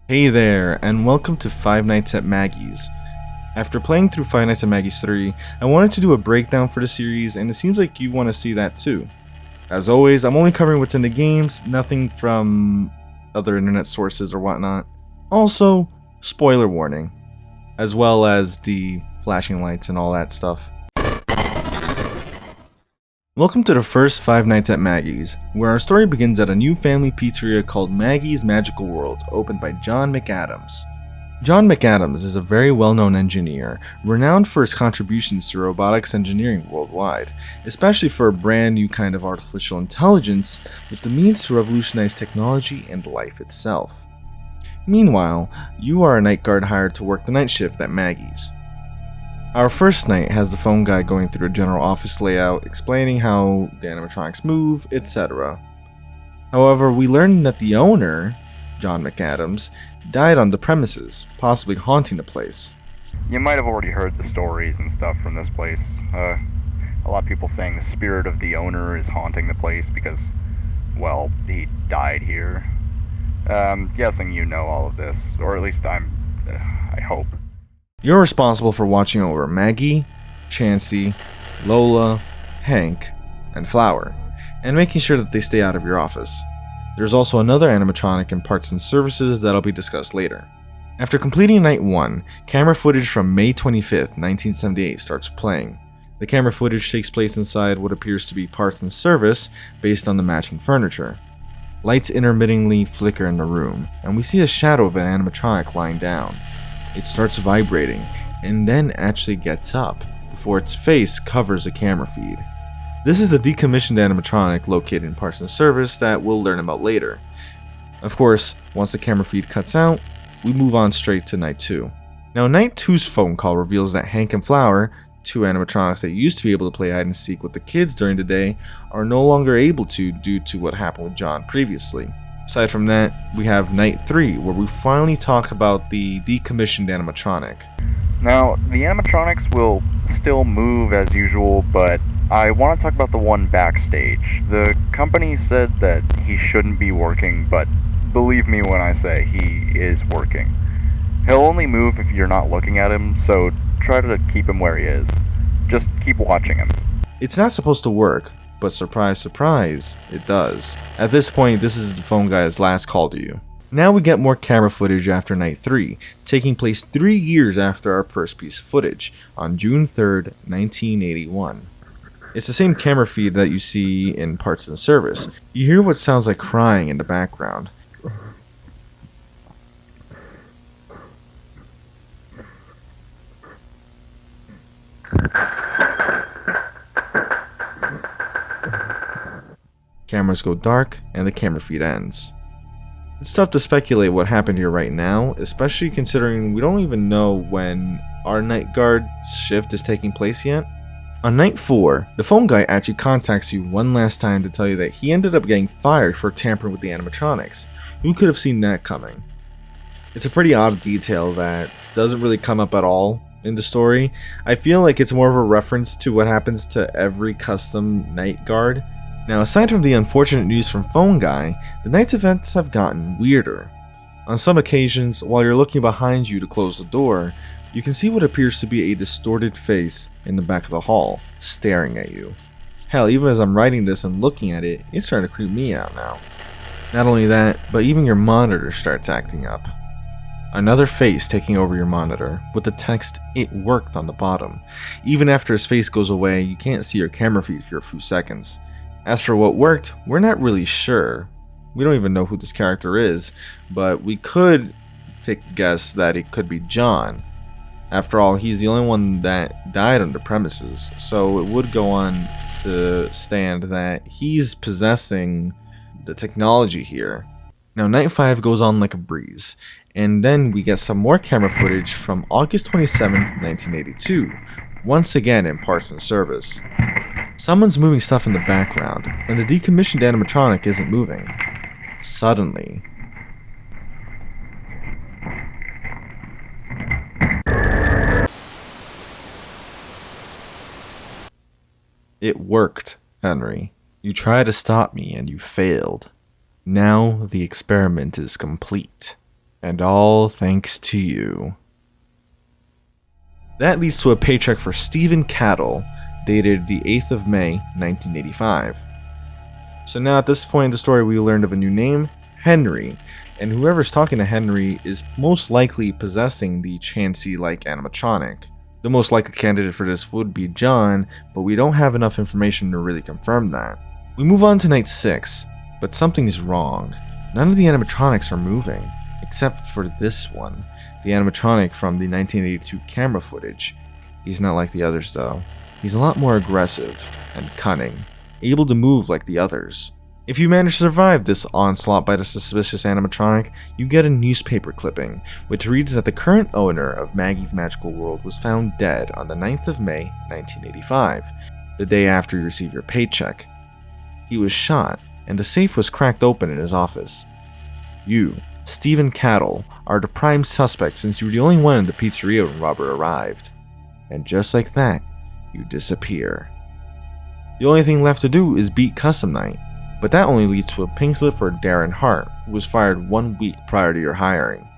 Hey there, and welcome to Five Nights at Maggie's. After playing through Five Nights at Maggie's 3, I wanted to do a breakdown for the series, and it seems like you want to see that too. As always, I'm only covering what's in the games, nothing from other internet sources or whatnot. Also, spoiler warning, as well as the flashing lights and all that stuff. Welcome to the first Five Nights at Maggie's, where our story begins at a new family pizzeria called Maggie's Magical World, opened by John McAdams. John McAdams is a very well-known engineer, renowned for his contributions to robotics engineering worldwide, especially for a brand new kind of artificial intelligence with the means to revolutionize technology and life itself. Meanwhile, you are a night guard hired to work the night shift at Maggie's. Our first night has the phone guy going through the general office layout, explaining how the animatronics move, etc. However, we learn that the owner, John McAdams, died on the premises, possibly haunting the place. You might have already heard the stories and stuff from this place. A lot of people saying the spirit of the owner is haunting the place because, well, he died here. Guessing you know all of this, or at least I hope. You're responsible for watching over Maggie, Chansey, Lola, Hank, and Flower, and making sure that they stay out of your office. There's also another animatronic in parts and services that'll be discussed later. After completing night 1, camera footage from May 25th, 1978 starts playing. The camera footage takes place inside what appears to be parts and service based on the matching furniture. Lights intermittently flicker in the room, and we see a shadow of an animatronic lying down. It starts vibrating, and then actually gets up, before its face covers the camera feed. This is a decommissioned animatronic located in parts and service that we'll learn about later. Of course, once the camera feed cuts out, we move on straight to night 2. Now, night 2's phone call reveals that Hank and Flower, two animatronics that used to be able to play hide and seek with the kids during the day, are no longer able to due to what happened with John previously. Aside from that, we have night 3, where we finally talk about the decommissioned animatronic. Now, the animatronics will still move as usual, but I want to talk about the one backstage. The company said that he shouldn't be working, but believe me when I say he is working. He'll only move if you're not looking at him, so try to keep him where he is. Just keep watching him. It's not supposed to work, but surprise, surprise, it does. At this point, this is the phone guy's last call to you. Now we get more camera footage after night 3, taking place 3 years after our first piece of footage, on June 3rd, 1981. It's the same camera feed that you see in parts and service. You hear what sounds like crying in the background. Cameras go dark, and the camera feed ends. It's tough to speculate what happened here right now, especially considering we don't even know when our night guard shift is taking place yet. On night 4, the phone guy actually contacts you one last time to tell you that he ended up getting fired for tampering with the animatronics. Who could have seen that coming? It's a pretty odd detail that doesn't really come up at all in the story. I feel like it's more of a reference to what happens to every custom night guard. Now, aside from the unfortunate news from Phone Guy, the night's events have gotten weirder. On some occasions, while you're looking behind you to close the door, you can see what appears to be a distorted face in the back of the hall, staring at you. Hell, even as I'm writing this and looking at it, it's starting to creep me out now. Not only that, but even your monitor starts acting up. Another face taking over your monitor, with the text "It worked" on the bottom. Even after his face goes away, you can't see your camera feed for a few seconds. As for what worked, we're not really sure. We don't even know who this character is, but we could guess that it could be John. After all, he's the only one that died on the premises, so it would go on to stand that he's possessing the technology here. Now, night 5 goes on like a breeze, and then we get some more camera footage from August 27th, 1982, once again in parts and service. Someone's moving stuff in the background, and the decommissioned animatronic isn't moving. Suddenly, it worked, Henry. You tried to stop me and you failed. Now the experiment is complete. And all thanks to you. That leads to a paycheck for Stephen Cattle, dated the 8th of May, 1985. So now at this point in the story we learned of a new name, Henry, and whoever's talking to Henry is most likely possessing the Chansey-like animatronic. The most likely candidate for this would be John, but we don't have enough information to really confirm that. We move on to night 6, but something is wrong. None of the animatronics are moving, except for this one, the animatronic from the 1982 camera footage. He's not like the others though. He's a lot more aggressive and cunning, able to move like the others. If you manage to survive this onslaught by the suspicious animatronic, you get a newspaper clipping, which reads that the current owner of Maggie's Magical World was found dead on the 9th of May, 1985, the day after you receive your paycheck. He was shot, and the safe was cracked open in his office. You, Stephen Cattle, are the prime suspect since you were the only one in the pizzeria when Robert arrived. And just like that, you disappear. The only thing left to do is beat Custom Night, but that only leads to a pink slip for Darren Hart, who was fired 1 week prior to your hiring.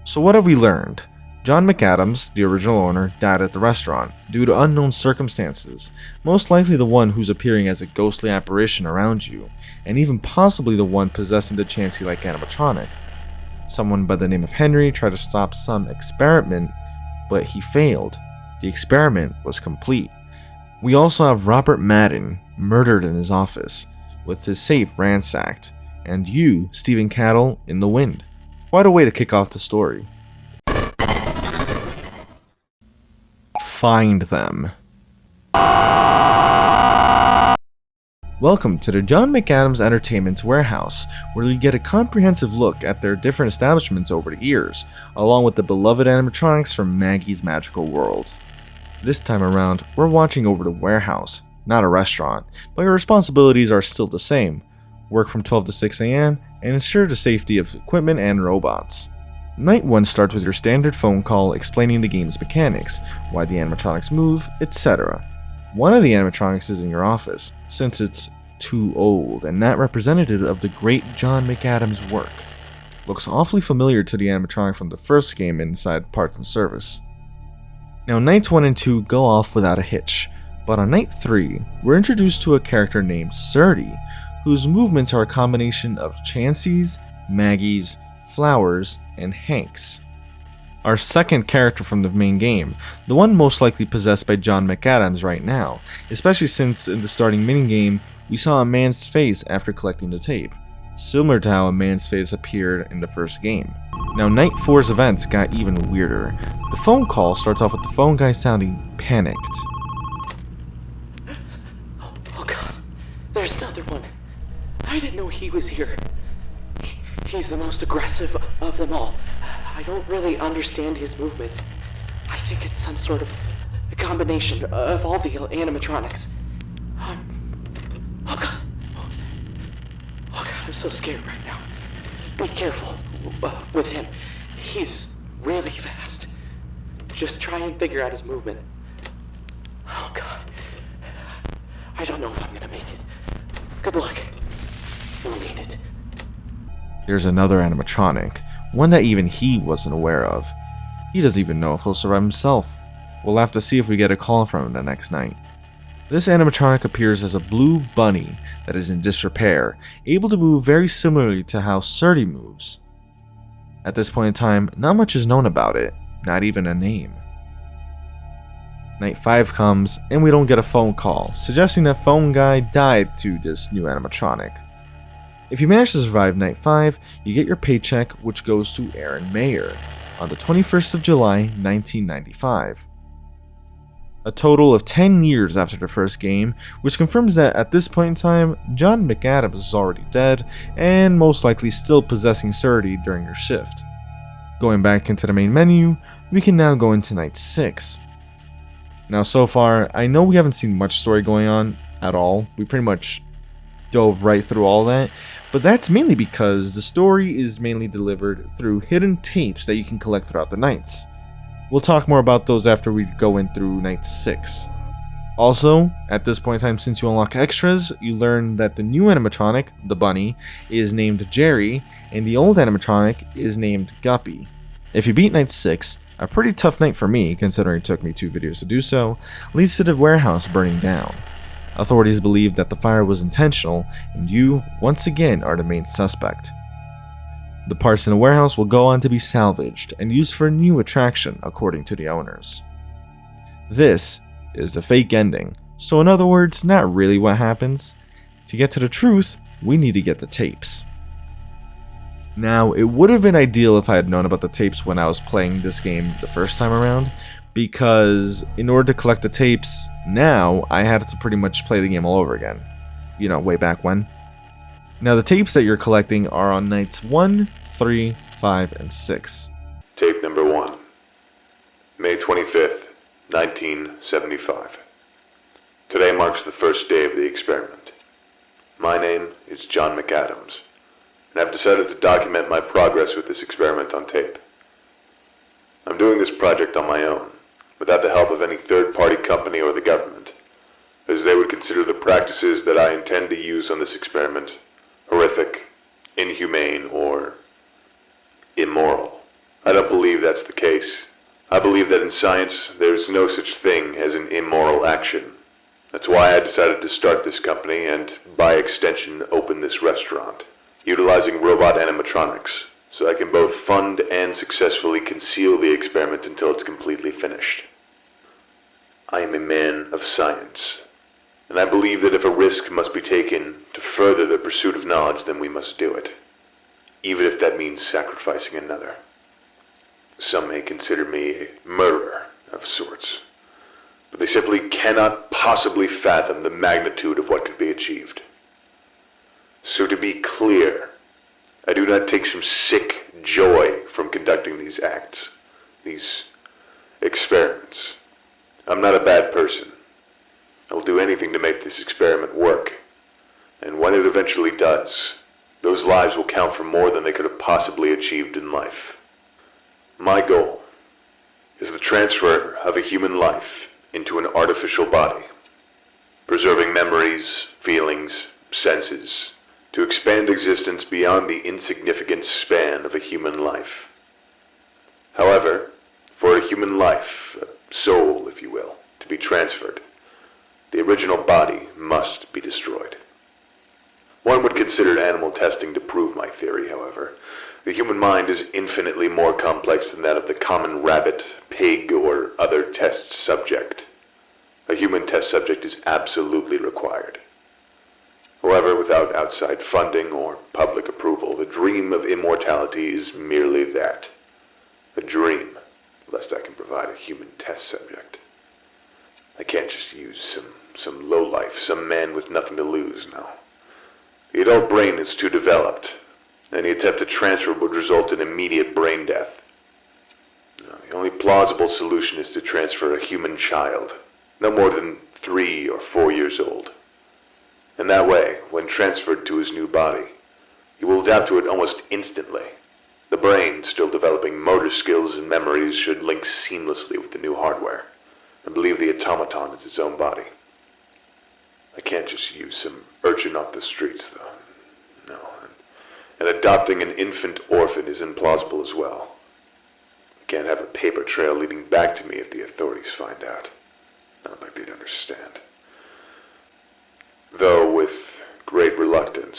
So what have we learned? John McAdams, the original owner, died at the restaurant due to unknown circumstances, most likely the one who's appearing as a ghostly apparition around you, and even possibly the one possessing the Chansey-like animatronic. Someone by the name of Henry tried to stop some experiment, but he failed. The experiment was complete. We also have Robert Madden murdered in his office, with his safe ransacked, and you, Stephen Cattle, in the wind. Quite a way to kick off the story. Find them. Welcome to the John McAdams Entertainment's warehouse, where you get a comprehensive look at their different establishments over the years, along with the beloved animatronics from Maggie's Magical World. This time around, we're watching over the warehouse, not a restaurant, but your responsibilities are still the same. Work from 12 to 6 a.m. and ensure the safety of equipment and robots. Night 1 starts with your standard phone call explaining the game's mechanics, why the animatronics move, etc. One of the animatronics is in your office, since it's too old and not representative of the great John McAdams' work. Looks awfully familiar to the animatronic from the first game inside Parts and Service. Now nights 1 and 2 go off without a hitch, but on night 3, we're introduced to a character named Surdy, whose movements are a combination of Chansey's, Maggie's, Flowers, and Hank's. Our second character from the main game, the one most likely possessed by John McAdams right now, especially since in the starting minigame we saw a man's face after collecting the tape, similar to how a man's face appeared in the first game. Now night 4's events got even weirder. The phone call starts off with the phone guy sounding panicked. Oh god, there's another one. I didn't know he was here. He's the most aggressive of them all. I don't really understand his movements. I think it's some sort of a combination of all the animatronics. Oh god. Oh god, I'm so scared right now. Be careful with him. He's really fast. Just try and figure out his movement. Oh god. I don't know if I'm gonna make it. Good luck. You'll need it. There's another animatronic, one that even he wasn't aware of. He doesn't even know if he'll survive himself. We'll have to see if we get a call from him the next night. This animatronic appears as a blue bunny that is in disrepair, able to move very similarly to how Surdy moves. At this point in time, not much is known about it, not even a name. Night 5 comes, and we don't get a phone call, suggesting that phone guy died to this new animatronic. If you manage to survive Night 5, you get your paycheck, which goes to Aaron Mayer, on the 21st of July, 1995. A total of 10 years after the first game, which confirms that at this point in time, John McAdams is already dead, and most likely still possessing Surdy during your shift. Going back into the main menu, we can now go into Night 6. Now so far, I know we haven't seen much story going on at all. We pretty much dove right through all that, but that's mainly because the story is mainly delivered through hidden tapes that you can collect throughout the nights. We'll talk more about those after we go in through Night 6. Also, at this point in time, since you unlock extras, you learn that the new animatronic, the bunny, is named Jerry, and the old animatronic is named Guppy. If you beat Night 6, a pretty tough night for me, considering it took me 2 videos to do so, leads to the warehouse burning down. Authorities believe that the fire was intentional, and you, once again, are the main suspect. The parts in the warehouse will go on to be salvaged and used for a new attraction, according to the owners. This is the fake ending, so in other words, not really what happens. To get to the truth, we need to get the tapes. Now, it would have been ideal if I had known about the tapes when I was playing this game the first time around, because in order to collect the tapes now, I had to pretty much play the game all over again. You know, way back when. Now, the tapes that you're collecting are on nights 1, 3, 5, and 6. Tape number 1. May 25th, 1975. Today marks the first day of the experiment. My name is John McAdams, and I've decided to document my progress with this experiment on tape. I'm doing this project on my own, without the help of any third-party company or the government, as they would consider the practices that I intend to use on this experiment horrific, inhumane, or immoral. I don't believe that's the case. I believe that in science, there's no such thing as an immoral action. That's why I decided to start this company and, by extension, open this restaurant, utilizing robot animatronics, so I can both fund and successfully conceal the experiment until it's completely finished. I am a man of science, and I believe that if a risk must be taken to further the pursuit of knowledge, then we must do it, even if that means sacrificing another. Some may consider me a murderer of sorts, but they simply cannot possibly fathom the magnitude of what could be achieved. So to be clear, I do not take some sick joy from conducting these acts, these experiments. I'm not a bad person. I will do anything to make this experiment work, and when it eventually does, those lives will count for more than they could have possibly achieved in life. My goal is the transfer of a human life into an artificial body, preserving memories, feelings, senses, to expand existence beyond the insignificant span of a human life. However, for a human life, a soul, if you will, to be transferred, the original body must be destroyed. One would consider animal testing to prove my theory, however. The human mind is infinitely more complex than that of the common rabbit, pig, or other test subject. A human test subject is absolutely required. However, without outside funding or public approval, the dream of immortality is merely that. A dream, lest I can provide a human test subject. I can't just use some lowlife, some man with nothing to lose, no. The adult brain is too developed. Any attempt to transfer would result in immediate brain death. No, the only plausible solution is to transfer a human child, no more than 3 or 4 years old. And that way, when transferred to his new body, he will adapt to it almost instantly. The brain, still developing motor skills and memories, should link seamlessly with the new hardware, and believe the automaton is its own body. I can't just use some urchin off the streets, though. No. And adopting an infant orphan is implausible as well. I can't have a paper trail leading back to me if the authorities find out. I don't think they'd understand. Though with great reluctance,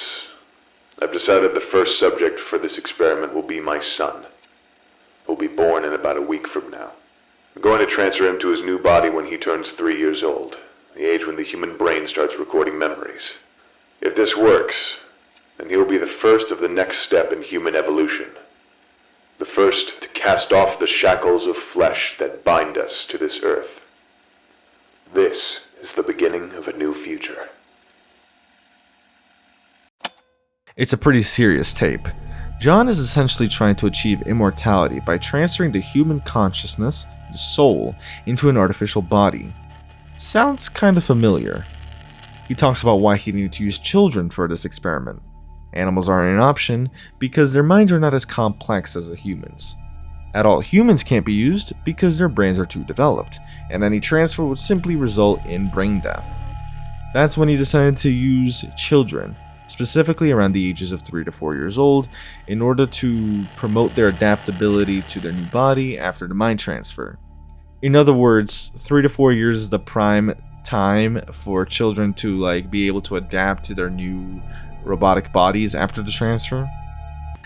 I've decided the first subject for this experiment will be my son, who will be born in about a week from now. I'm going to transfer him to his new body when he turns 3 years old, the age when the human brain starts recording memories. If this works, then he will be the first of the next step in human evolution. The first to cast off the shackles of flesh that bind us to this earth. This is the beginning of a new future. It's a pretty serious tape. John is essentially trying to achieve immortality by transferring the human consciousness, the soul, into an artificial body. Sounds kinda familiar. He talks about why he needed to use children for this experiment. Animals aren't an option because their minds are not as complex as the humans. Adult humans can't be used because their brains are too developed, and any transfer would simply result in brain death. That's when he decided to use children, specifically around the ages of 3 to 4 years old, in order to promote their adaptability to their new body after the mind transfer. In other words, 3 to 4 years is the prime time for children to be able to adapt to their new robotic bodies after the transfer.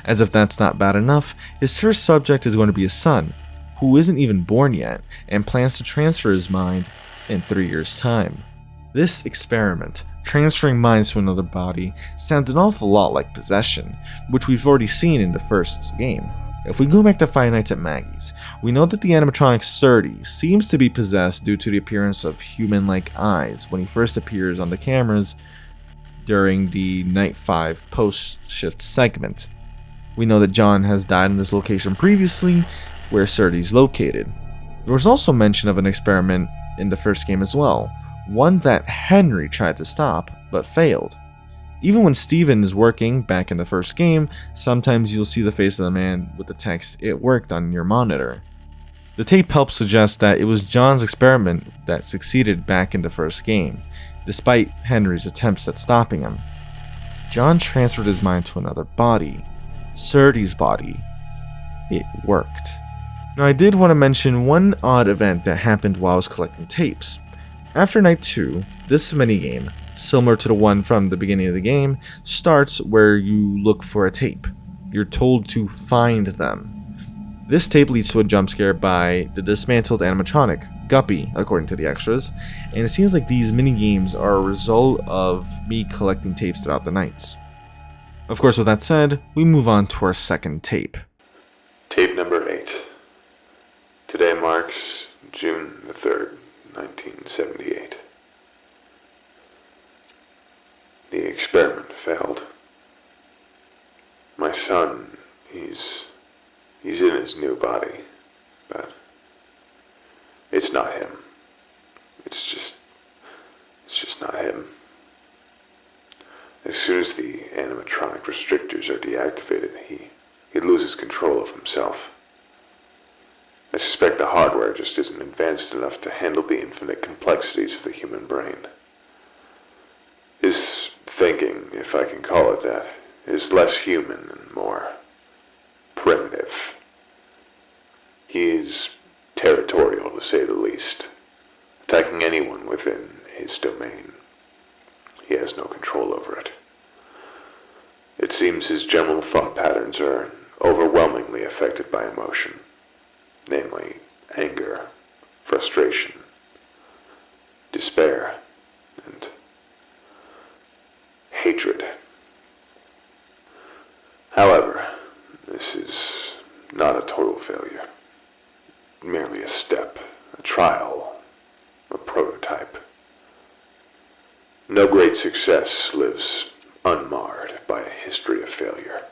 As if that's not bad enough, his first subject is going to be a son, who isn't even born yet, and plans to transfer his mind in 3 years' time. This experiment, transferring minds to another body, sounds an awful lot like possession, which we've already seen in the first game. If we go back to Five Nights at Maggie's, we know that the animatronic Surdy seems to be possessed due to the appearance of human-like eyes when he first appears on the cameras during the Night 5 post-shift segment. We know that John has died in this location previously, where Surdy's located. There was also mention of an experiment in the first game as well, one that Henry tried to stop, but failed. Even when Steven is working back in the first game, sometimes you'll see the face of the man with the text "It worked" on your monitor. The tape helps suggest that it was John's experiment that succeeded back in the first game, despite Henry's attempts at stopping him. John transferred his mind to another body, Surdy's body. It worked. Now I did want to mention one odd event that happened while I was collecting tapes. After Night 2, this minigame, similar to the one from the beginning of the game, starts where you look for a tape. You're told to find them. This tape leads to a jump scare by the dismantled animatronic, Guppy, according to the extras, and it seems like these minigames are a result of me collecting tapes throughout the nights. Of course, with that said, we move on to our second tape. Tape number 8. Today marks June the 3rd, 1978. The experiment failed. My son, he's in his new body, but it's not him. It's just not him. As soon as the animatronic restrictors are deactivated, he loses control of himself. I suspect the hardware just isn't advanced enough to handle the infinite complexities of the human brain. His thinking, if I can call it that, is less human and more primitive. He is territorial, to say the least, attacking anyone within his domain. He has no control over it. It seems his general thought patterns are overwhelmingly affected by emotion, namely anger, frustration, despair, and hatred. However, this is not a total failure, merely a step, a trial, a prototype. No great success lives unmarred by a history of failure.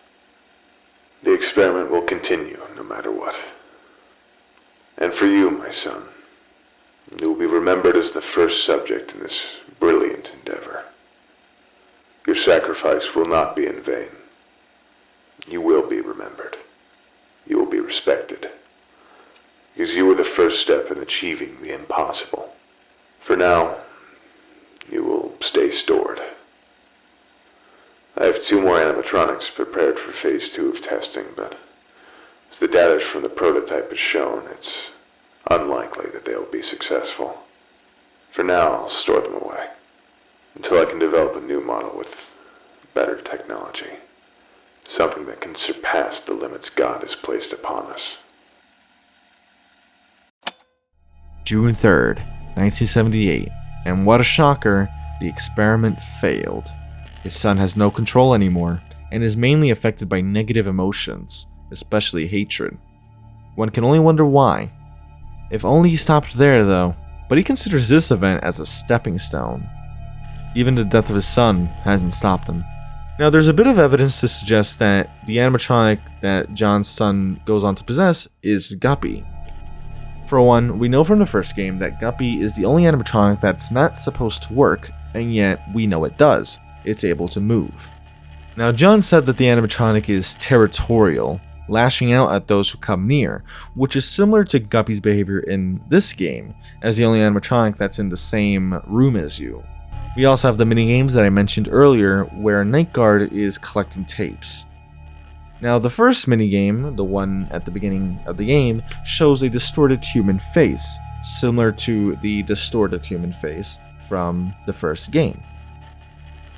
The experiment will continue no matter what. And for you, my son, you will be remembered as the first subject in this brilliant endeavor. Your sacrifice will not be in vain. You will be remembered. You will be respected. Because you were the first step in achieving the impossible. For now, you will stay stored. I have 2 more animatronics prepared for phase 2 of testing, but as the data from the prototype has shown, it's unlikely that they will be successful. For now, I'll store them away, until I can develop a new model with better technology. Something that can surpass the limits God has placed upon us. June 3rd, 1978, and what a shocker, the experiment failed. His son has no control anymore, and is mainly affected by negative emotions, especially hatred. One can only wonder why. If only he stopped there though, but he considers this event as a stepping stone. Even the death of his son hasn't stopped him. Now there's a bit of evidence to suggest that the animatronic that John's son goes on to possess is Guppy. For one, we know from the first game that Guppy is the only animatronic that's not supposed to work, and yet we know it does. It's able to move. Now John said that the animatronic is territorial, lashing out at those who come near, which is similar to Guppy's behavior in this game, as the only animatronic that's in the same room as you. We also have the minigames that I mentioned earlier, where Night Guard is collecting tapes. Now, the first minigame, the one at the beginning of the game, shows a distorted human face, similar to the distorted human face from the first game.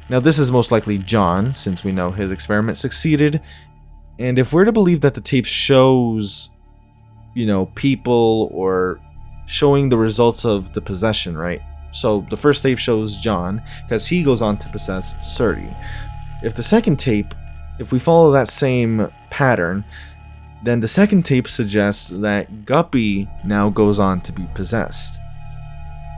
Now, this is most likely John, since we know his experiment succeeded, and if we're to believe that the tape shows, people or showing the results of the possession, right? So the first tape shows John, because he goes on to possess Surdy. If we follow that same pattern, then the second tape suggests that Guppy now goes on to be possessed.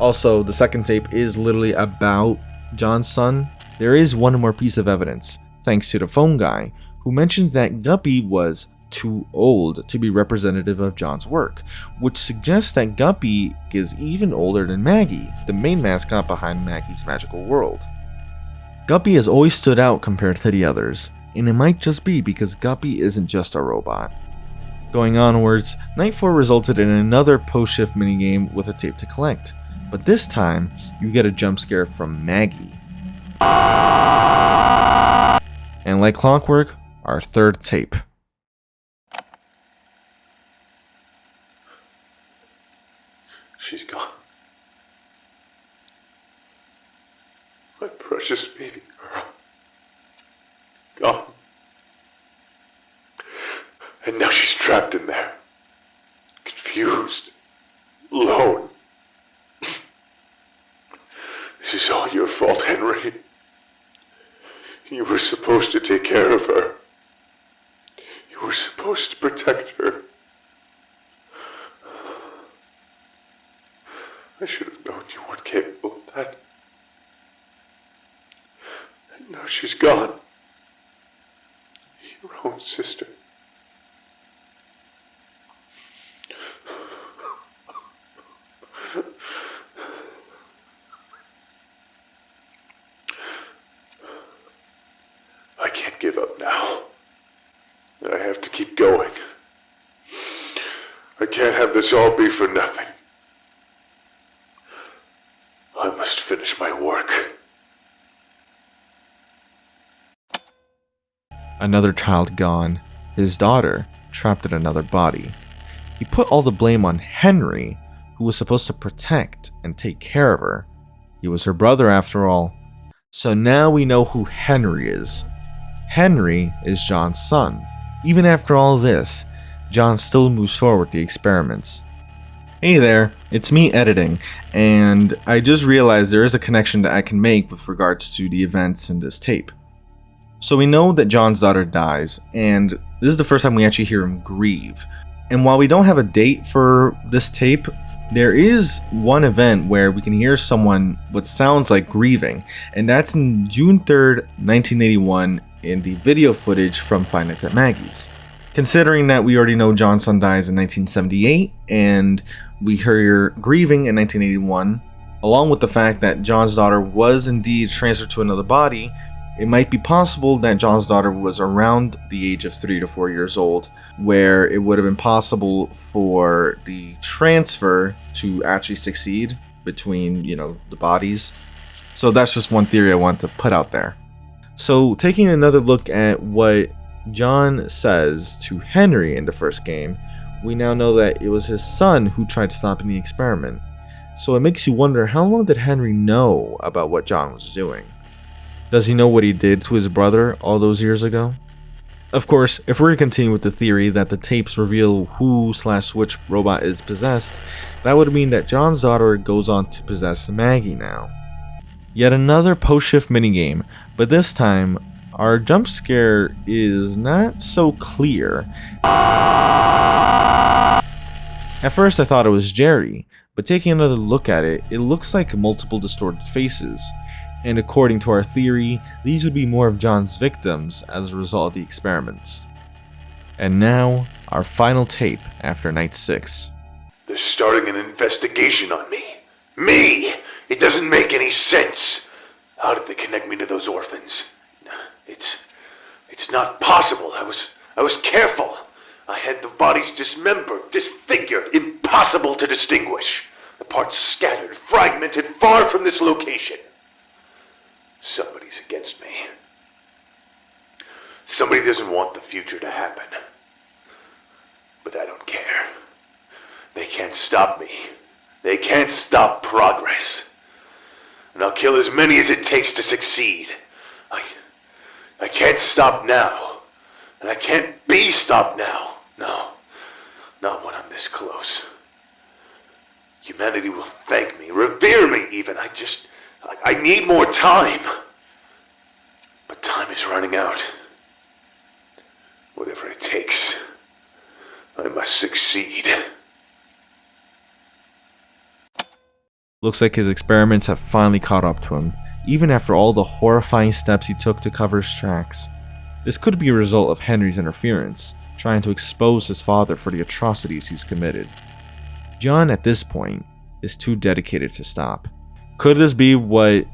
Also, the second tape is literally about John's son. There is one more piece of evidence, thanks to the phone guy, who mentions that Guppy was too old to be representative of John's work, which suggests that Guppy is even older than Maggie, the main mascot behind Maggie's Magical World. Guppy has always stood out compared to the others, and it might just be because Guppy isn't just a robot. Going onwards, Night 4 resulted in another post-shift minigame with a tape to collect, but this time, you get a jump scare from Maggie. And like clockwork, our third tape. She's gone. My precious baby girl. Gone. And now she's trapped in there. Confused. Alone. This is all your fault, Henry. You were supposed to take care of her. You were supposed to protect her. I should have known you weren't capable of that. And now she's gone. Your own sister. I can't give up now. I have to keep going. I can't have this all be for nothing. I must finish my work. Another child gone, his daughter trapped in another body. He put all the blame on Henry, who was supposed to protect and take care of her. He was her brother after all. So now we know who Henry is. Henry is John's son. Even after all this, John still moves forward with the experiments. Hey there, it's me editing, and I just realized there is a connection that I can make with regards to the events in this tape. So we know that John's daughter dies, and this is the first time we actually hear him grieve. And while we don't have a date for this tape, there is one event where we can hear someone what sounds like grieving, and that's in June 3rd, 1981 in the video footage from Five Nights at Maggie's. Considering that we already know John's son dies in 1978, and we hear grieving in 1981, along with the fact that John's daughter was indeed transferred to another body, it might be possible that John's daughter was around the age of 3 to 4 years old, where it would have been possible for the transfer to actually succeed between, the bodies. So that's just one theory I want to put out there. So taking another look at what John says to Henry in the first game, we now know that it was his son who tried stopping the experiment. So it makes you wonder, how long did Henry know about what John was doing? Does he know what he did to his brother all those years ago? Of course, if we're to continue with the theory that the tapes reveal who/which robot is possessed, that would mean that John's daughter goes on to possess Maggie now. Yet another post-shift minigame, but this time, our jump scare is not so clear. At first I thought it was Jerry, but taking another look at it, it looks like multiple distorted faces. And according to our theory, these would be more of John's victims as a result of the experiments. And now, our final tape after night 6. They're starting an investigation on me. Me! It doesn't make any sense. How did they connect me to those orphans? It's not possible. I was careful. I had the bodies dismembered, disfigured, impossible to distinguish. The parts scattered, fragmented, far from this location. Somebody's against me. Somebody doesn't want the future to happen. But I don't care. They can't stop me. They can't stop progress. And I'll kill as many as it takes to succeed. I can't stop now. And I can't be stopped now. No. Not when I'm this close. Humanity will thank me, revere me even. I need more time. But time is running out. Whatever it takes, I must succeed. Looks like his experiments have finally caught up to him, even after all the horrifying steps he took to cover his tracks. This could be a result of Henry's interference, trying to expose his father for the atrocities he's committed. John, at this point, is too dedicated to stop. Could this be what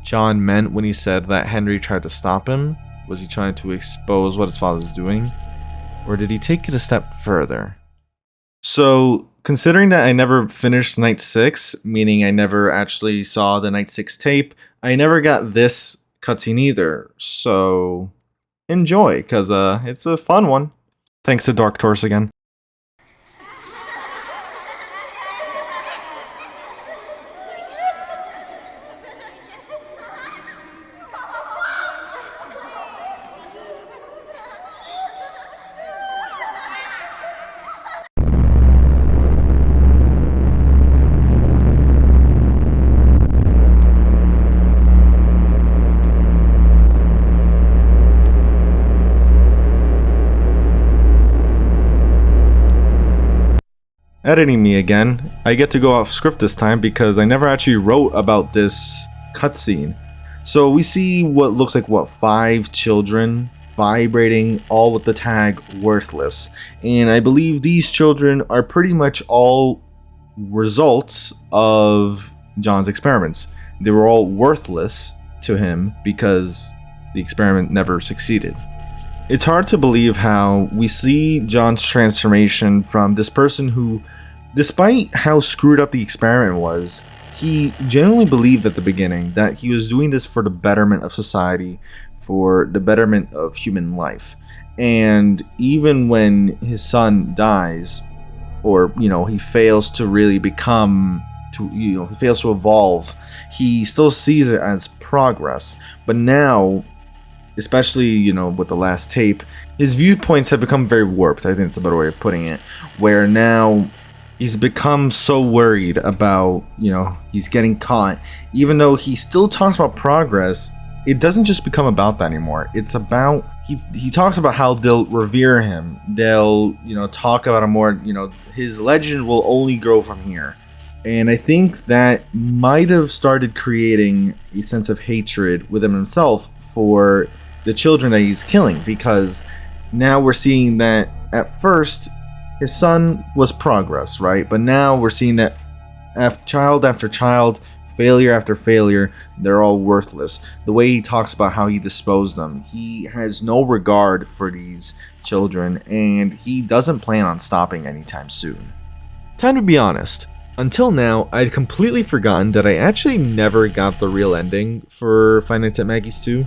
John meant when he said that Henry tried to stop him? Was he trying to expose what his father was doing? Or did he take it a step further? So, considering that I never finished Night 6, meaning I never actually saw the Night 6 tape, I never got this cutscene either. So, enjoy, because it's a fun one. Thanks to Dark Torse again. Editing me again. I get to go off script this time because I never actually wrote about this cutscene. So we see what looks like 5 children vibrating, all with the tag worthless. And I believe these children are pretty much all results of John's experiments. They were all worthless to him because the experiment never succeeded. It's hard to believe how we see John's transformation from this person who, despite how screwed up the experiment was, he genuinely believed at the beginning that he was doing this for the betterment of society, for the betterment of human life. And even when his son dies, or, he fails to really he fails to evolve, he still sees it as progress. But now, especially, with the last tape, his viewpoints have become very warped. I think that's a better way of putting it. Where now he's become so worried about, he's getting caught. Even though he still talks about progress, it doesn't just become about that anymore. It's about, he talks about how they'll revere him. They'll, talk about him more, his legend will only grow from here. And I think that might have started creating a sense of hatred within himself for the children that he's killing, because now we're seeing that at first his son was progress, right? But now we're seeing that child after child, failure after failure, they're all worthless. The way he talks about how he disposed them, he has no regard for these children, and he doesn't plan on stopping anytime soon. Time to be honest. Until now, I'd completely forgotten that I actually never got the real ending for Five Nights at Maggie's 2.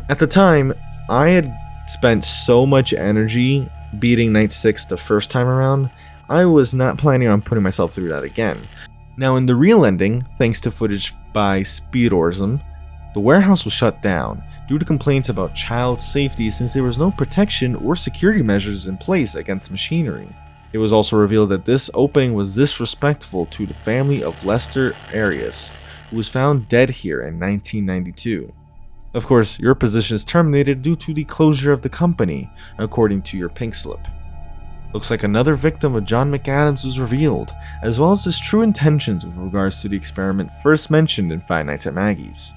At the time, I had spent so much energy beating Night 6 the first time around, I was not planning on putting myself through that again. Now in the real ending, thanks to footage by Speedorism, the warehouse was shut down due to complaints about child safety since there was no protection or security measures in place against machinery. It was also revealed that this opening was disrespectful to the family of Lester Arias, who was found dead here in 1992. Of course, your position is terminated due to the closure of the company, according to your pink slip. Looks like another victim of John McAdams was revealed, as well as his true intentions with regards to the experiment first mentioned in Five Nights at Maggie's.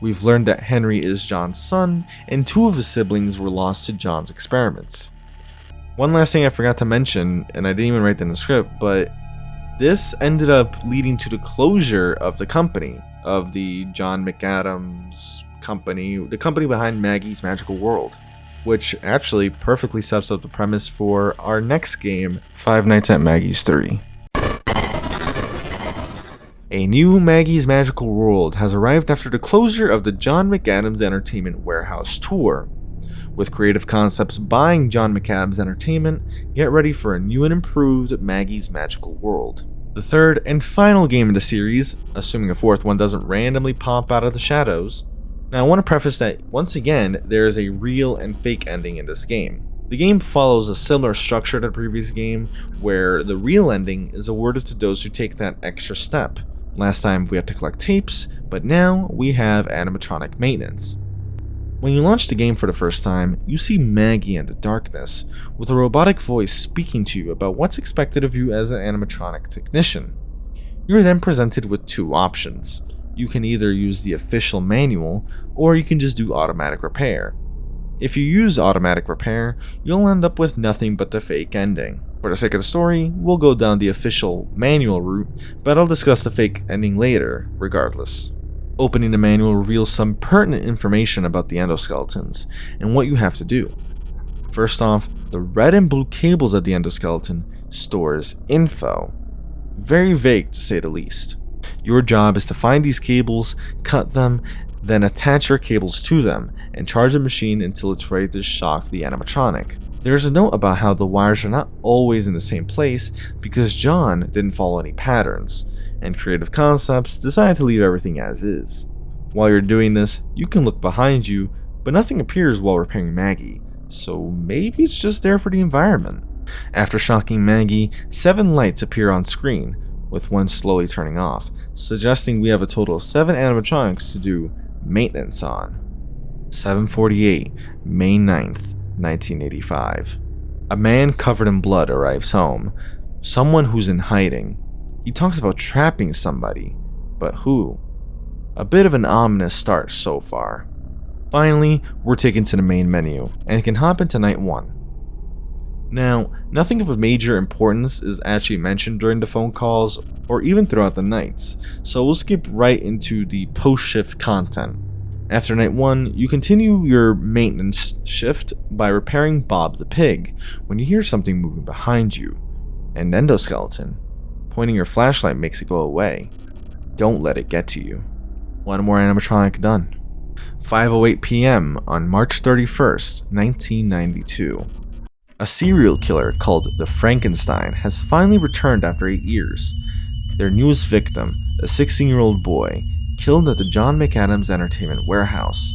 We've learned that Henry is John's son, and 2 of his siblings were lost to John's experiments. One last thing I forgot to mention, and I didn't even write in the script, but this ended up leading to the closure of the company, of the John McAdams company, the company behind Maggie's Magical World. which actually perfectly sets up the premise for our next game, Five Nights at Maggie's 3. A new Maggie's Magical World has arrived after the closure of the John McAdams Entertainment Warehouse tour. With Creative Concepts buying John McAdams Entertainment, get ready for a new and improved Maggie's Magical World. The third and final game in the series, assuming a fourth one doesn't randomly pop out of the shadows. Now I want to preface that once again, there is a real and fake ending in this game. The game follows a similar structure to the previous game, where the real ending is awarded to those who take that extra step. Last time we had to collect tapes, but now we have animatronic maintenance. When you launch the game for the first time, you see Maggie in the darkness, with a robotic voice speaking to you about what's expected of you as an animatronic technician. You are then presented with two options. You can either use the official manual, or you can just do automatic repair. If you use automatic repair, you'll end up with nothing but the fake ending. For the sake of the story, we'll go down the official manual route, but I'll discuss the fake ending later, regardless. Opening the manual reveals some pertinent information about the endoskeletons, and what you have to do. First off, the red and blue cables of the endoskeleton stores info. Very vague to say the least. Your job is to find these cables, cut them, then attach your cables to them, and charge the machine until it's ready to shock the animatronic. There's a note about how the wires are not always in the same place because John didn't follow any patterns, and Creative Concepts decided to leave everything as is. While you're doing this, you can look behind you, but nothing appears while repairing Maggie, so maybe it's just there for the environment. After shocking Maggie, 7 lights appear on screen, with one slowly turning off, suggesting we have a total of 7 animatronics to do maintenance on. 7:48, May 9th, 1985. A man covered in blood arrives home. Someone who's in hiding. He talks about trapping somebody, but who? A bit of an ominous start so far. Finally, we're taken to the main menu, and can hop into night 1. Now, nothing of a major importance is actually mentioned during the phone calls, or even throughout the nights, so we'll skip right into the post-shift content. After night 1, you continue your maintenance shift by repairing Bob the pig, when you hear something moving behind you. An endoskeleton. Pointing your flashlight makes it go away. Don't let it get to you. One more animatronic done. 5:08 p.m. on March 31st, 1992. A serial killer called the Frankenstein has finally returned after 8 years. Their newest victim, a 16-year-old boy, killed at the John McAdams Entertainment Warehouse.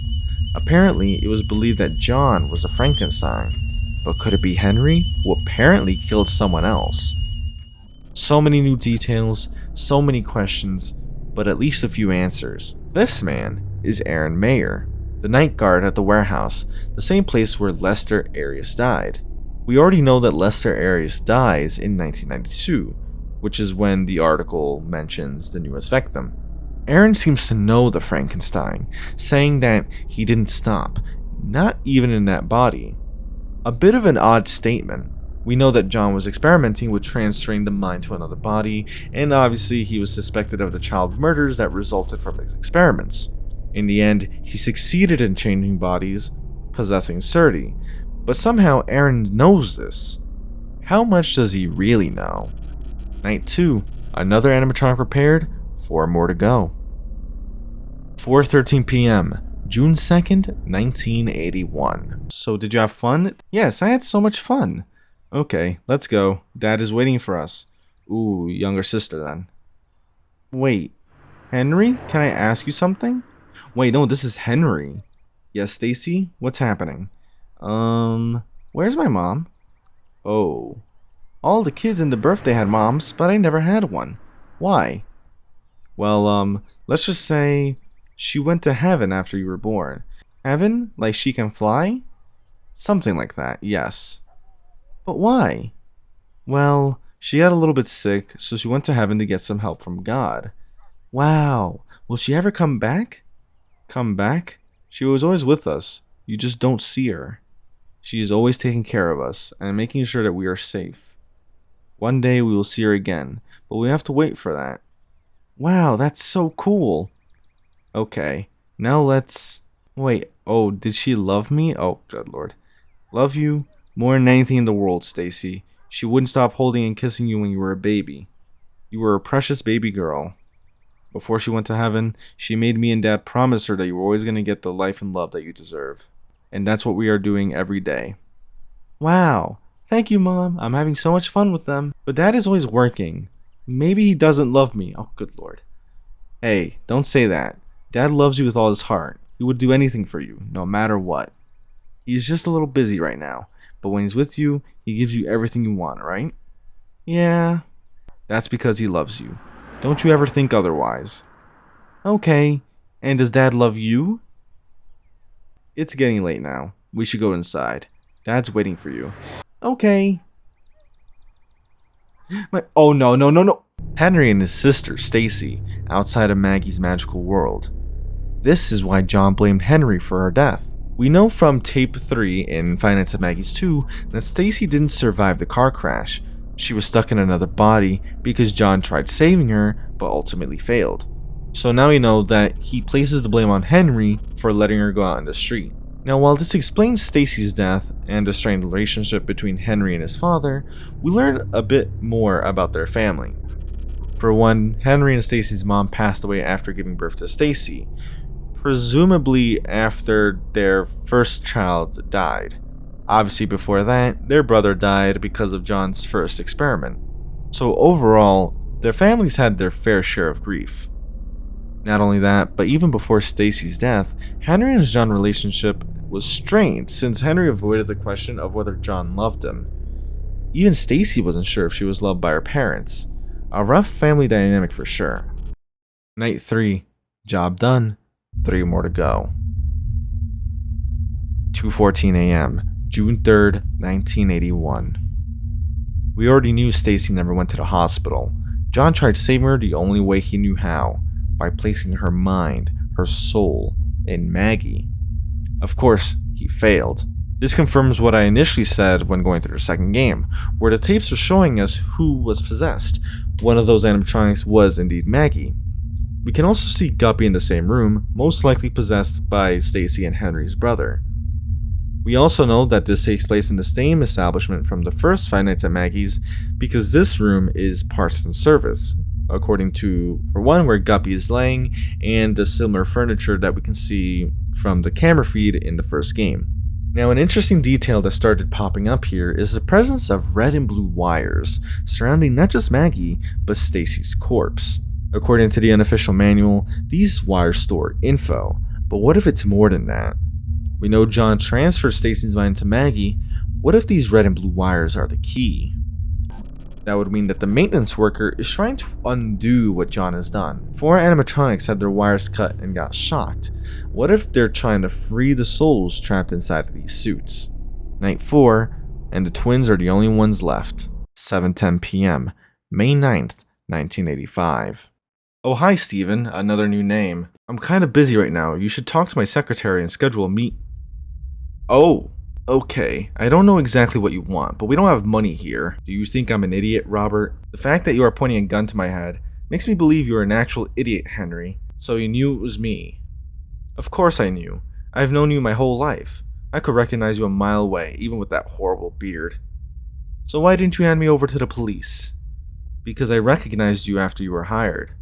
Apparently, it was believed that John was a Frankenstein, but could it be Henry, who apparently killed someone else? So many new details, so many questions, but at least a few answers. This man is Aaron Mayer, the night guard at the warehouse, the same place where Lester Arias died. We already know that Lester Arias dies in 1992, which is when the article mentions the newest victim. Aaron seems to know the Frankenstein, saying that he didn't stop, not even in that body. A bit of an odd statement. We know that John was experimenting with transferring the mind to another body, and obviously he was suspected of the child murders that resulted from his experiments. In the end, he succeeded in changing bodies, possessing Surdy, but somehow Aaron knows this. How much does he really know? Night 2, another animatronic repaired, 4 more to go. 4:13 p.m., June 2nd, 1981. So did you have fun? Yes, I had so much fun. Okay, let's go. Dad is waiting for us. Ooh, younger sister then. Wait, Henry? Can I ask you something? Wait, no, this is Henry. Yes, Stacy? What's happening? Where's my mom? Oh. All the kids in the birthday had moms, but I never had one. Why? Well, let's just say she went to heaven after you were born. Heaven? Like she can fly? Something like that, yes. But why? Well, she got a little bit sick, so she went to heaven to get some help from God. Wow. Will she ever come back? Come back? She was always with us. You just don't see her. She is always taking care of us and making sure that we are safe. One day we will see her again, but we have to wait for that. Wow, that's so cool. Okay, now let's... Wait, oh, did she love me? Oh, good lord. Love you more than anything in the world, Stacy. She wouldn't stop holding and kissing you when you were a baby. You were a precious baby girl. Before she went to heaven, she made me and Dad promise her that you were always going to get the life and love that you deserve. And that's what we are doing every day. Wow. Thank you, Mom. I'm having so much fun with them. But Dad is always working. Maybe he doesn't love me. Oh, good Lord. Hey, don't say that. Dad loves you with all his heart. He would do anything for you, no matter what. He's just a little busy right now. But when he's with you, he gives you everything you want, right? Yeah. That's because he loves you. Don't you ever think otherwise. Okay. And does Dad love you? It's getting late now. We should go inside. Dad's waiting for you. Okay. Oh no. Henry and his sister, Stacy, outside of Maggie's magical world. This is why John blamed Henry for her death. We know from tape 3 in Five Nights at Maggie's 2 that Stacy didn't survive the car crash. She was stuck in another body because John tried saving her, but ultimately failed. So now we know that he places the blame on Henry for letting her go out in the street. Now, while this explains Stacy's death and the strained relationship between Henry and his father, we learn a bit more about their family. For one, Henry and Stacy's mom passed away after giving birth to Stacy, presumably after their first child died. Obviously before that, their brother died because of John's first experiment. So overall, their families had their fair share of grief. Not only that, but even before Stacy's death, Henry and John's relationship was strained since Henry avoided the question of whether John loved him. Even Stacy wasn't sure if she was loved by her parents. A rough family dynamic for sure. Night 3. Job done. 3 more to go. 2:14 a.m. June 3rd, 1981. We already knew Stacy never went to the hospital. John tried saving her the only way he knew how, by placing her mind, her soul, in Maggie. Of course, he failed. This confirms what I initially said when going through the second game, where the tapes were showing us who was possessed. One of those animatronics was indeed Maggie. We can also see Guppy in the same room, most likely possessed by Stacy and Henry's brother. We also know that this takes place in the same establishment from the first Five Nights at Maggie's because this room is parts and service, according to, for one, where Guppy is laying and the similar furniture that we can see from the camera feed in the first game. Now, an interesting detail that started popping up here is the presence of red and blue wires surrounding not just Maggie, but Stacy's corpse. According to the unofficial manual, these wires store info, but what if it's more than that? We know John transferred Stacy's mind to Maggie. What if these red and blue wires are the key? That would mean that the maintenance worker is trying to undo what John has done. 4 animatronics had their wires cut and got shocked. What if they're trying to free the souls trapped inside of these suits? Night 4, and the twins are the only ones left. 7:10 p.m., May 9th, 1985. Oh, hi, Steven. Another new name. I'm kind of busy right now. You should talk to my secretary and schedule a meet. Oh, okay. I don't know exactly what you want, but we don't have money here. Do you think I'm an idiot, Robert? The fact that you are pointing a gun to my head makes me believe you are an actual idiot, Henry. So you knew it was me. Of course I knew. I've known you my whole life. I could recognize you a mile away, even with that horrible beard. So why didn't you hand me over to the police? Because I recognized you after you were hired.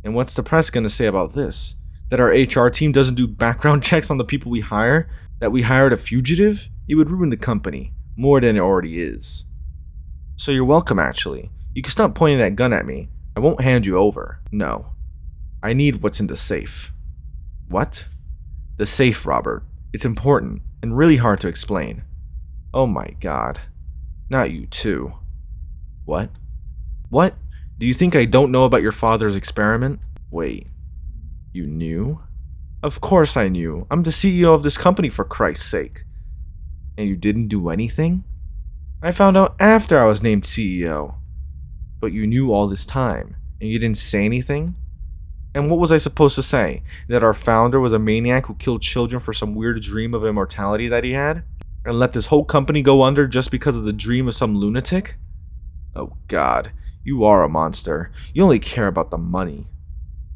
And what's the press gonna say about this? That our HR team doesn't do background checks on the people we hire? That we hired a fugitive? It would ruin the company, more than it already is. So you're welcome, actually. You can stop pointing that gun at me. I won't hand you over. No. I need what's in the safe. What? The safe, Robert. It's important, and really hard to explain. Oh my god. Not you too. What? What? Do you think I don't know about your father's experiment? Wait. You knew? Of course I knew. I'm the CEO of this company, for Christ's sake. And you didn't do anything? I found out after I was named CEO. But you knew all this time, and you didn't say anything? And what was I supposed to say? That our founder was a maniac who killed children for some weird dream of immortality that he had? And let this whole company go under just because of the dream of some lunatic? Oh god, you are a monster. You only care about the money.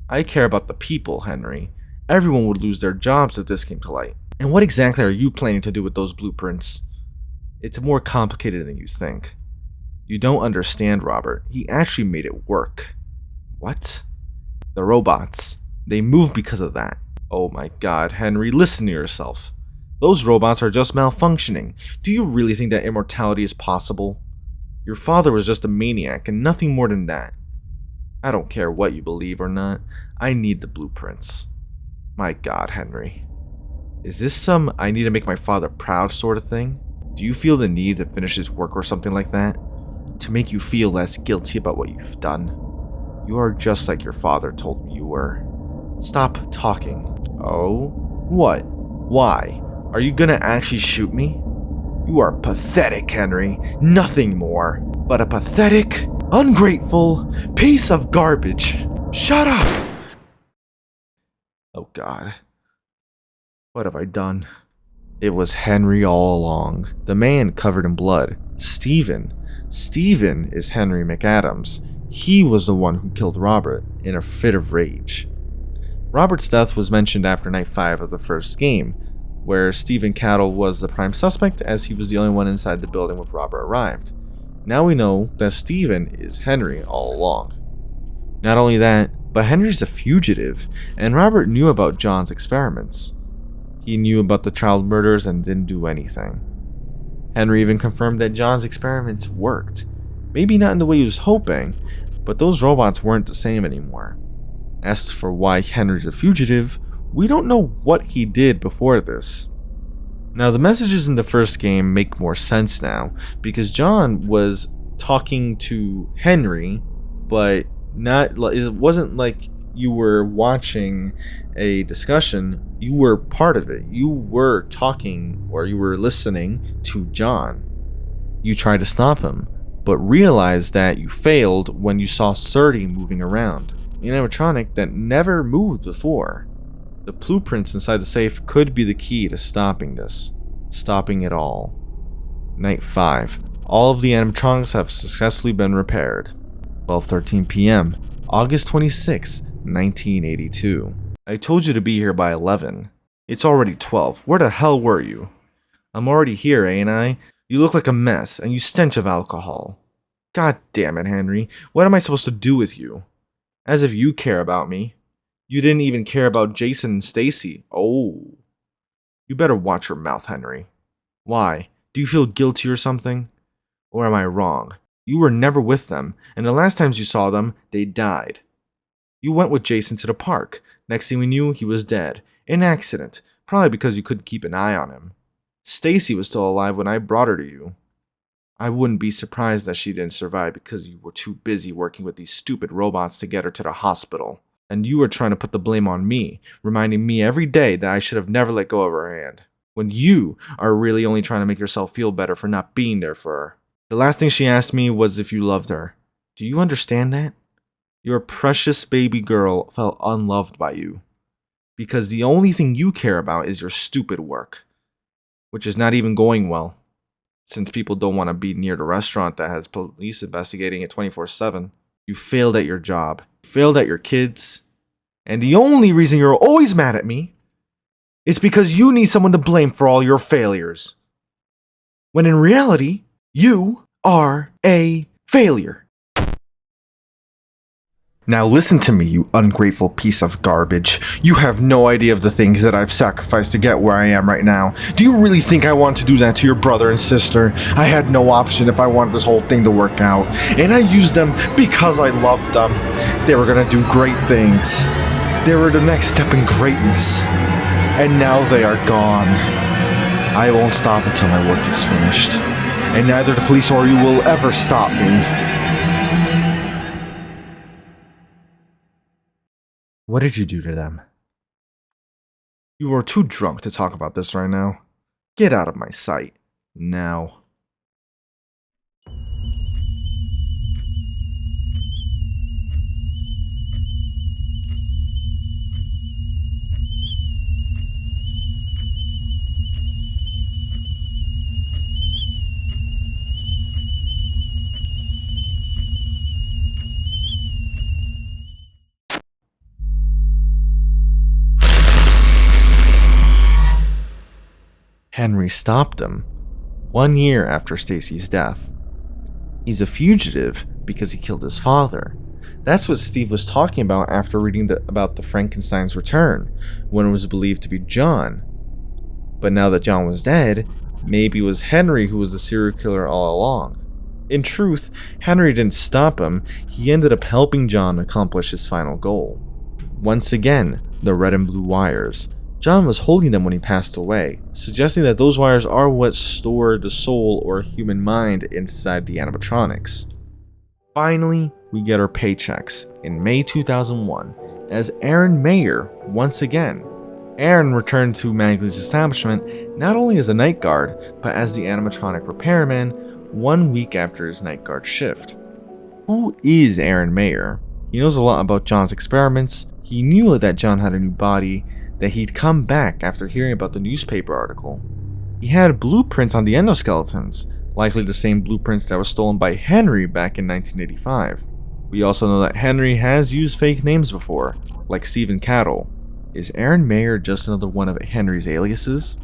I care about the people, Henry. Everyone would lose their jobs if this came to light. And what exactly are you planning to do with those blueprints? It's more complicated than you think. You don't understand, Robert. He actually made it work. What? The robots. They move because of that. Oh my god, Henry, listen to yourself. Those robots are just malfunctioning. Do you really think that immortality is possible? Your father was just a maniac and nothing more than that. I don't care what you believe or not. I need the blueprints. My god, Henry. Is this some I need to make my father proud sort of thing? Do you feel the need to finish his work or something like that? To make you feel less guilty about what you've done? You are just like your father told me you were. Stop talking. Oh? What? Why? Are you gonna actually shoot me? You are pathetic, Henry. Nothing more. But a pathetic, ungrateful piece of garbage. Shut up! Oh god. What have I done? It was Henry all along. The man covered in blood. Stephen. Stephen is Henry McAdams. He was the one who killed Robert in a fit of rage. Robert's death was mentioned after night 5 of the first game, where Stephen Cattle was the prime suspect as he was the only one inside the building when Robert arrived. Now we know that Stephen is Henry all along. Not only that, but Henry's a fugitive, and Robert knew about John's experiments. He knew about the child murders and didn't do anything. Henry even confirmed that John's experiments worked. Maybe not in the way he was hoping, but those robots weren't the same anymore. As for why Henry's a fugitive, we don't know what he did before this. Now, the messages in the first game make more sense now, because John was talking to Henry, but it wasn't like you were watching a discussion, you were part of it. You were talking, or you were listening to John. You tried to stop him, but realized that you failed when you saw Surdy moving around, an animatronic that never moved before. The blueprints inside the safe could be the key to stopping this. Stopping it all. Night 5. All of the animatronics have successfully been repaired. 12:13 p.m. August 26, 1982. I told you to be here by 11. It's already 12. Where the hell were you? I'm already here, ain't I? You look like a mess, and you stench of alcohol. God damn it, Henry. What am I supposed to do with you? As if you care about me. You didn't even care about Jason and Stacy. Oh. You better watch your mouth, Henry. Why? Do you feel guilty or something? Or am I wrong? You were never with them, and the last times you saw them, they died. You went with Jason to the park. Next thing we knew, he was dead. An accident. Probably because you couldn't keep an eye on him. Stacy was still alive when I brought her to you. I wouldn't be surprised that she didn't survive because you were too busy working with these stupid robots to get her to the hospital. And you were trying to put the blame on me, reminding me every day that I should have never let go of her hand. When you are really only trying to make yourself feel better for not being there for her. The last thing she asked me was if you loved her. Do you understand that? Your precious baby girl felt unloved by you. Because the only thing you care about is your stupid work. Which is not even going well. Since people don't want to be near the restaurant that has police investigating it 24/7. You failed at your job. You failed at your kids. And the only reason you're always mad at me is because you need someone to blame for all your failures. When in reality, you are a failure. Now listen to me, you ungrateful piece of garbage. You have no idea of the things that I've sacrificed to get where I am right now. Do you really think I want to do that to your brother and sister? I had no option if I wanted this whole thing to work out. And I used them because I loved them. They were gonna do great things. They were the next step in greatness. And now they are gone. I won't stop until my work is finished. And neither the police or you will ever stop me. What did you do to them? You are too drunk to talk about this right now. Get out of my sight. Now. Henry stopped him 1 year after Stacy's death. He's a fugitive because he killed his father. That's what Steve was talking about after reading about the Frankenstein's return, when it was believed to be John. But now that John was dead, maybe it was Henry who was the serial killer all along. In truth, Henry didn't stop him, he ended up helping John accomplish his final goal. Once again, the red and blue wires. John was holding them when he passed away, suggesting that those wires are what store the soul or human mind inside the animatronics. Finally, we get our paychecks in May 2001 as Aaron Mayer once again. Aaron returned to Maggie's establishment not only as a night guard, but as the animatronic repairman 1 week after his night guard shift. Who is Aaron Mayer? He knows a lot about John's experiments. He knew that John had a new body, that he'd come back after hearing about the newspaper article. He had blueprints on the endoskeletons, likely the same blueprints that were stolen by Henry back in 1985. We also know that Henry has used fake names before, like Stephen Cattle. Is Aaron Mayer just another one of Henry's aliases?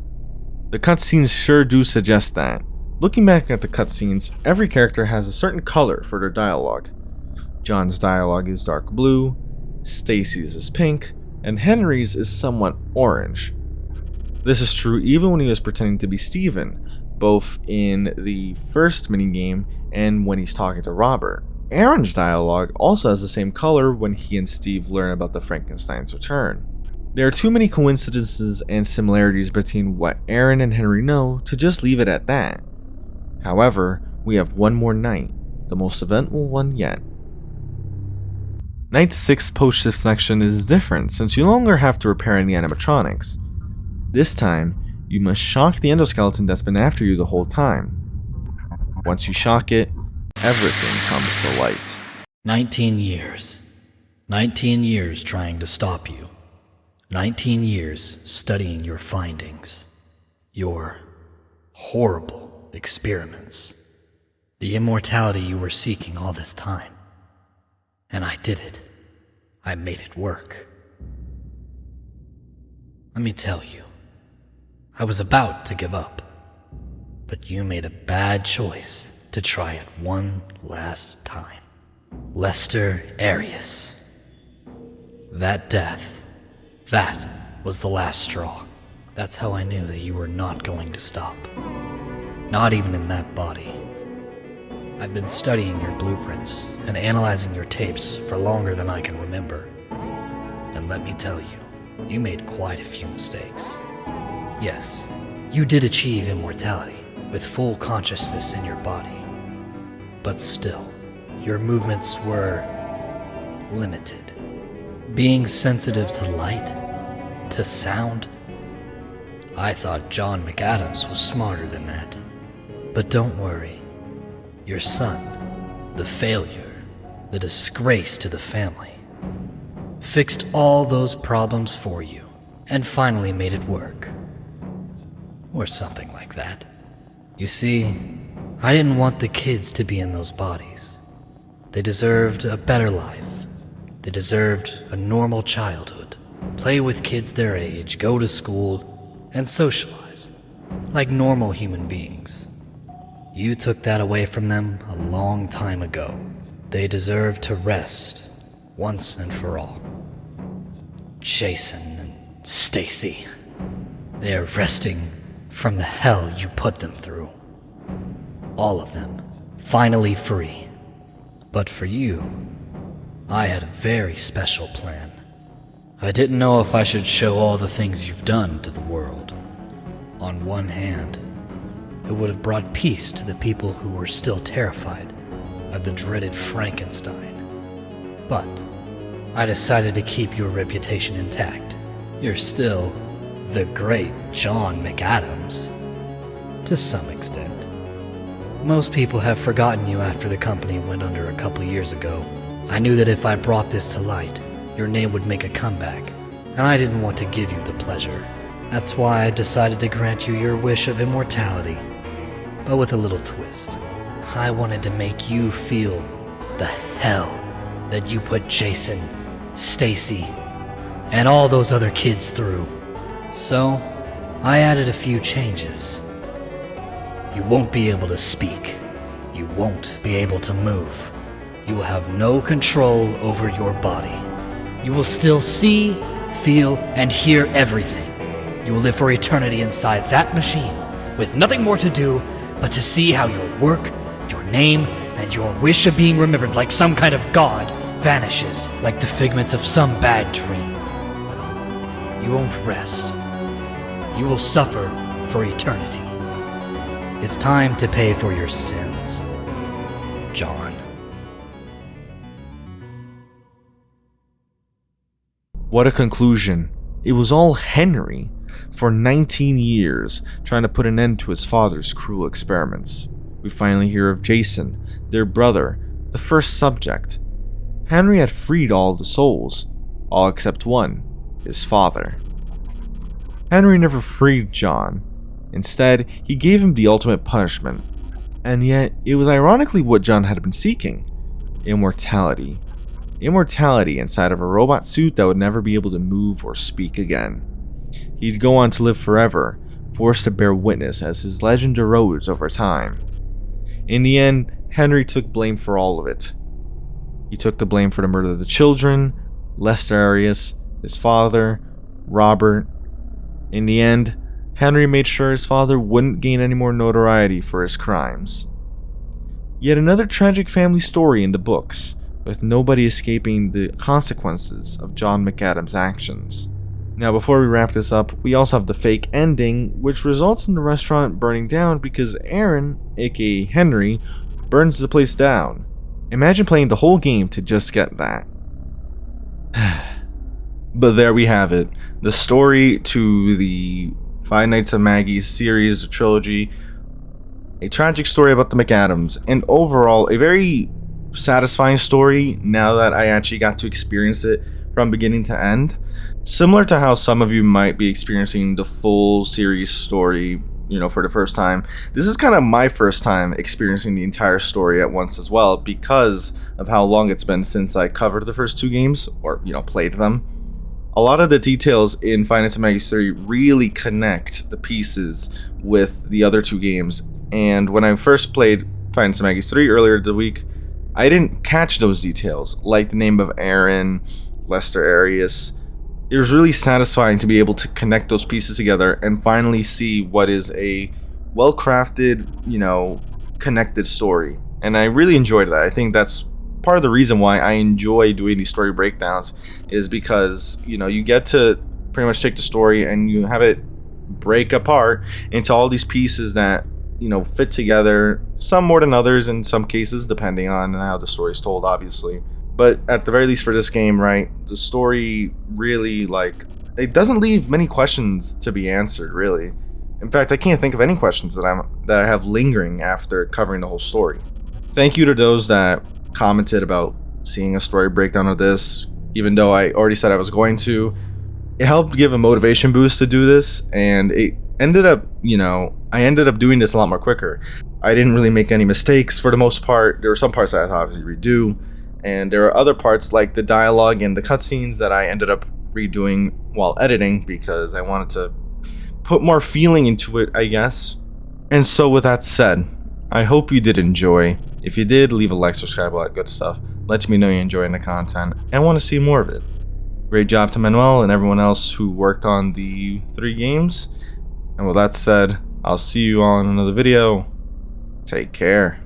The cutscenes sure do suggest that. Looking back at the cutscenes, every character has a certain color for their dialogue. John's dialogue is dark blue, Stacy's is pink, and Henry's is somewhat orange. This is true even when he was pretending to be Steven, both in the first minigame and when he's talking to Robert. Aaron's dialogue also has the same color when he and Steve learn about the Frankenstein's return. There are too many coincidences and similarities between what Aaron and Henry know to just leave it at that. However, we have one more night, the most eventful one yet. Night 6 post-shift section is different since you no longer have to repair any animatronics. This time, you must shock the endoskeleton that's been after you the whole time. Once you shock it, everything comes to light. 19 years. 19 years trying to stop you. 19 years studying your findings. Your horrible experiments. The immortality you were seeking all this time. And I did it. I made it work. Let me tell you, I was about to give up, but you made a bad choice to try it one last time. Lester Arias. That death, that was the last straw. That's how I knew that you were not going to stop. Not even in that body. I've been studying your blueprints and analyzing your tapes for longer than I can remember. And let me tell you, you made quite a few mistakes. Yes, you did achieve immortality with full consciousness in your body. But still, your movements were limited. Being sensitive to light, to sound. I thought John McAdams was smarter than that. But don't worry. Your son, the failure, the disgrace to the family, fixed all those problems for you and finally made it work. Or something like that. You see, I didn't want the kids to be in those bodies. They deserved a better life. They deserved a normal childhood. Play with kids their age, go to school, and socialize, like normal human beings. You took that away from them a long time ago. They deserve to rest, once and for all. Jason and Stacy, they are resting from the hell you put them through. All of them, finally free. But for you, I had a very special plan. I didn't know if I should show all the things you've done to the world. On one hand, it would have brought peace to the people who were still terrified of the dreaded Frankenstein. But I decided to keep your reputation intact. You're still the great John McAdams, to some extent. Most people have forgotten you after the company went under a couple years ago. I knew that if I brought this to light, your name would make a comeback, and I didn't want to give you the pleasure. That's why I decided to grant you your wish of immortality, but with a little twist. I wanted to make you feel the hell that you put Jason, Stacy, and all those other kids through. So, I added a few changes. You won't be able to speak. You won't be able to move. You will have no control over your body. You will still see, feel, and hear everything. You will live for eternity inside that machine, with nothing more to do but to see how your work, your name, and your wish of being remembered like some kind of god vanishes like the figments of some bad dream. You won't rest. You will suffer for eternity. It's time to pay for your sins, John. What a conclusion. It was all Henry, for 19 years, trying to put an end to his father's cruel experiments. We finally hear of Jason, their brother, the first subject. Henry had freed all the souls, all except one, his father. Henry never freed John. Instead, he gave him the ultimate punishment. And yet, it was ironically what John had been seeking: immortality. Immortality inside of a robot suit that would never be able to move or speak again. He'd go on to live forever, forced to bear witness as his legend erodes over time. In the end, Henry took blame for all of it. He took the blame for the murder of the children, Lester Arias, his father, Robert. In the end, Henry made sure his father wouldn't gain any more notoriety for his crimes. Yet another tragic family story in the books, with nobody escaping the consequences of John McAdams' actions. Now, before we wrap this up, we also have the fake ending, which results in the restaurant burning down because Aaron, aka Henry, burns the place down. Imagine playing the whole game to just get that. But there we have it. The story to the Five Nights at Maggie's series, the trilogy. A tragic story about the McAdams, and overall, a very satisfying story now that I actually got to experience it from beginning to end. Similar to how some of you might be experiencing the full series story, for the first time. This is kind of my first time experiencing the entire story at once as well, because of how long it's been since I covered the first two games, or, played them. A lot of the details in Five Nights at Maggie's 3 really connect the pieces with the other two games, and when I first played Five Nights at Maggie's 3 earlier this week, I didn't catch those details, like the name of Aaron, Lester Arias. It was really satisfying to be able to connect those pieces together and finally see what is a well-crafted, connected story. And I really enjoyed that. I think that's part of the reason why I enjoy doing these story breakdowns, is because, you get to pretty much take the story and you have it break apart into all these pieces that, fit together, some more than others in some cases, depending on how the story is told, obviously. But at the very least for this game, right, the story really, it doesn't leave many questions to be answered, really. In fact, I can't think of any questions that I have lingering after covering the whole story. Thank you to those that commented about seeing a story breakdown of this, even though I already said I was going to. It helped give a motivation boost to do this, and it ended up, I ended up doing this a lot more quicker. I didn't really make any mistakes for the most part. There were some parts that I thought I would redo, and there are other parts like the dialogue and the cutscenes that I ended up redoing while editing because I wanted to put more feeling into it, I guess. And so with that said, I hope you did enjoy. If you did, leave a like, subscribe, all that good stuff. Let me know you're enjoying the content and want to see more of it. Great job to Manuel and everyone else who worked on the 3 games. And with that said, I'll see you on another video. Take care.